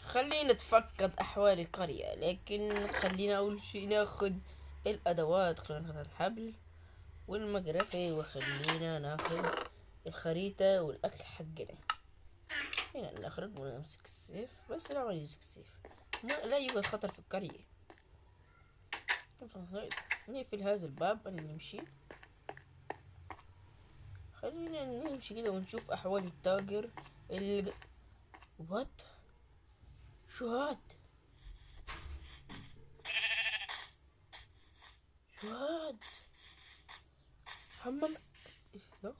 خلينا نتفقد أحوال القرية، لكن خلينا أول شيء ناخد الأدوات. خلينا ناخد الحبل والمقرفة، وخلينا ناخد الخريطة والأكل حقنا. هنا نخرج ونمسك السيف، بس لا ما يمسك السيف، لا يوجد خطر في القرية. نقفل هذا الباب نمشي. خلينا نمشي كده ونشوف أحوال التاجر. وات؟ شو هاد؟ شو هاد؟ حمام؟ ايش ده؟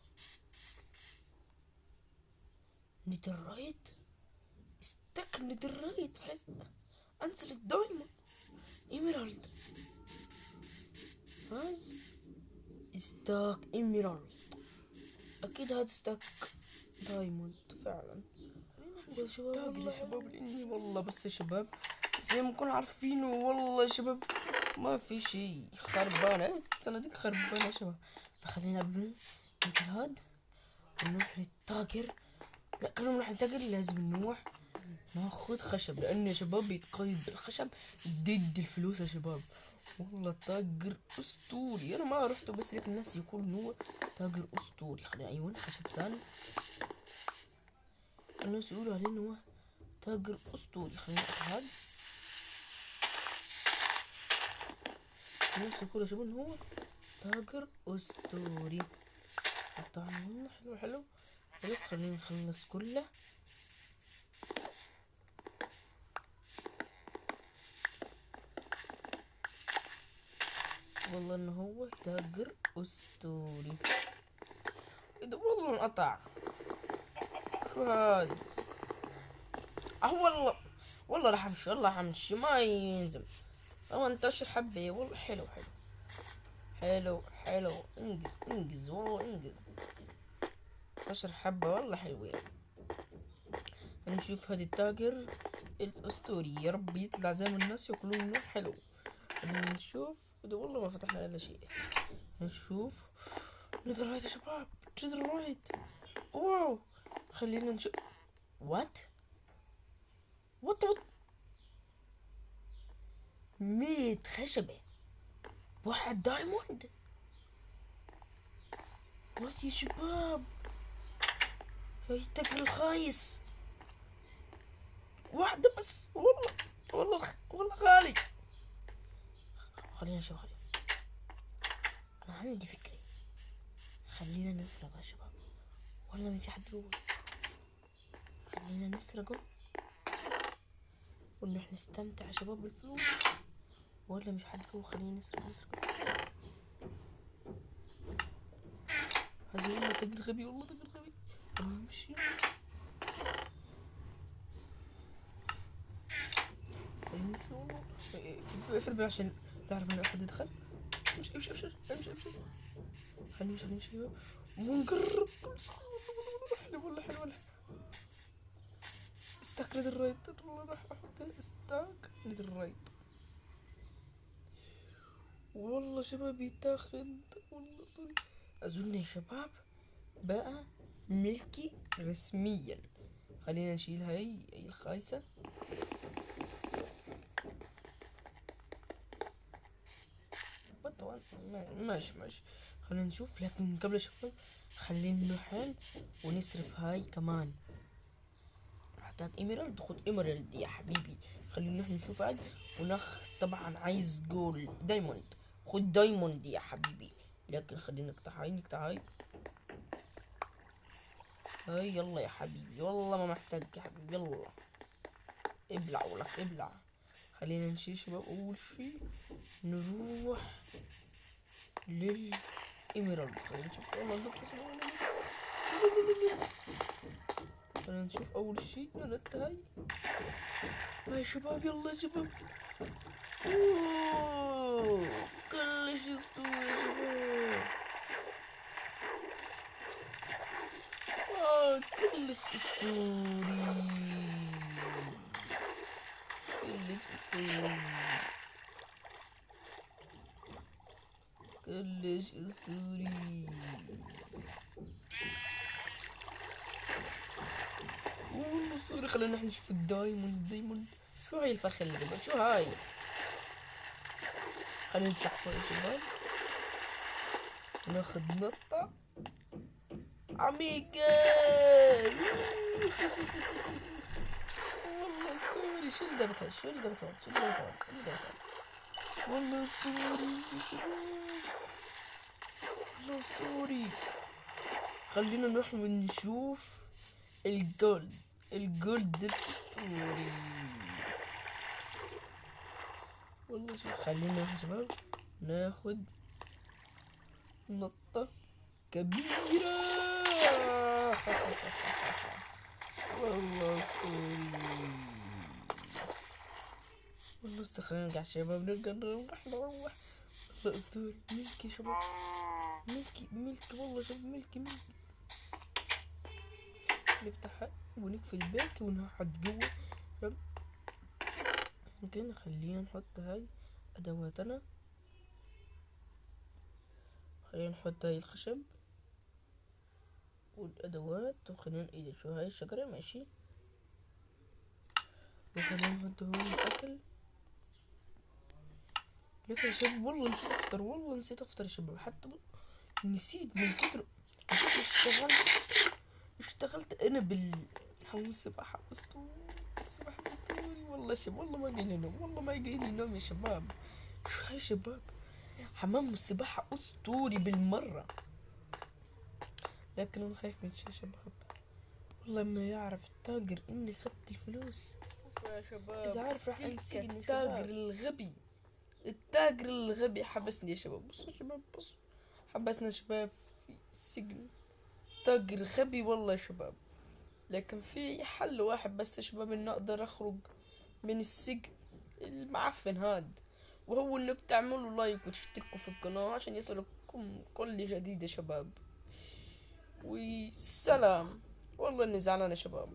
نترايت؟ استك نترايت، حس انسل الدايموند ايميرالد. فاز ستاك ايميرالد، اكيد هاد ستاك دايموند فعلا. تاجر يا شباب، لاني والله بس يا شباب زي ما نكون عارفينه، والله يا شباب ما في شي خربانة، صناديق خربانة يا شباب. فخلينا مثل هاد نروح للتاجر. لا قبل ما نروح للتاجر لازم نروح ناخد خشب، لأن يا شباب بيتقيد بالخشب ضد الفلوس يا شباب. والله تاجر أسطوري، أنا ما رحته بس لكن الناس يقولوا إنه هو تاجر أسطوري. خلينا أيوة خشب ثاني، الناس يقولوا عليه إنه هو تاجر أسطوري. خلينا هاد الناس يقولوا يا شباب إنه هو تاجر أسطوري. طبعا حلو حلو حلو. خلينا نخلص كله. والله انه هو تاجر اسطوري. اذا والله انقطع. شو هاد؟ والله والله راح امشي، والله راح امشي ما ينزل. 18 حبة، والله حلو حلو حلو حلو. انجز انجز والله انجز. 18 حبة والله حلوين. هنشوف هاد التاجر الاسطوري، يا رب يطلع زي ما الناس يقولون انه حلو. نشوف. ده والله ما فتحنا الا شيء. نشوف. نيدر رايت يا شباب، نيدر رايت. واو. خلينا نشوف. وات وات 100 خشبة واحد دايموند. وات يا شباب، هاي التاجر الخايس. واحدة بس، والله غالي. خلينا نشوف. انا عندي فكرة، خلينا نسرق يا شباب. والله ما في حد جوا. خلينا نسرقه ونروح نستمتع يا شباب بالفلوس. ولا مش حد جوا. خلينا نسرق. هذا والله تاجر غبي، والله تاجر غبي. امشي. امشي والله. اقفل عشان نعرف ان احد يدخل. امشي امشي امشي امشي امشي. خلينا نمشي ونقرب. حلو والله حلو والله. استاك ليد الرايت، والله راح احط استاك ليد الرايت. والله شباب يتاخد، والله سوري. اظن يا شباب بقى ملكي رسميا. خلينا نشيل هاي الخايسة. ماشي. خلينا نشوف، لكن قبل شباب خلينا نروح ونصرف هاي كمان. محتاج ايميرالد، خد ايميرالد يا حبيبي. خلينا نروح نشوف عاد طبعا عايز جول دايموند، خد دايموند يا حبيبي. لكن خلينا نقطع هاي. هاي يلا يا حبيبي، والله ما محتاج يا حبيبي. يلا ابلع ولك ابلع. خلينا نشيل شباب. اول شي نروح للإيميرالد. خلينا نشوف خلينا نشوف أول شي ننت هاي يا شباب. يلا يا شباب. أوه. كلش أسطوري يا شباب. كلش أسطوري. كلش أسطوري. كلش أسطوري. والله اسطوري. خلينا نروح نشوف الدايموند. شو هاي الفرخة اللي قبل؟ شو هاي؟ خلينا نطلع فوق يا شباب، ناخذ نطة عميقة. والله اسطوري. شو القبك هاي؟ والله اسطوري يا شباب، والله اسطوري. خلينا نروح ونشوف الجولد الاسطوري. والله شوف، خلينا نروح يا شباب ناخد نطة كبيرة. والله اسطوري. والله خلينا نرجع شباب، نروح. والله اسطوري. ملكي يا شباب، ملكي والله شباب، ملكي. نفتحها ونقفل البيت ونحط جوا. ممكن خلينا نحط هاي ادواتنا. خلينا نحط هاي الخشب والادوات، وخلينا نقيد شو هاي الشجرة. ماشي، وخلينا نحط هون الاكل. لكن يا شباب والله نسيت افطر يا شباب. حتى نسيت من كتر اشتغلت انا بالحمام السباحة. اسطوري والله شباب. والله ما جايني نوم يا شباب. شو هاي يا شباب؟ حمام السباحة اسطوري بالمرة. لكن انا خايف من شي يا شباب. والله ما يعرف التاجر اني اخدت الفلوس يا شباب. اذا عارف راح انسجن. التاجر الغبي حبسني يا شباب. بصوا يا شباب، حبسنا يا شباب في السجن. تاجر غبي والله يا شباب. لكن في حل واحد بس يا شباب اني اقدر اخرج من السجن المعفن هاد، وهو انك تعملوا لايك وتشتركوا في القناة عشان يصلكم كل جديد يا شباب. والسلام. والله اني زعلان يا شباب.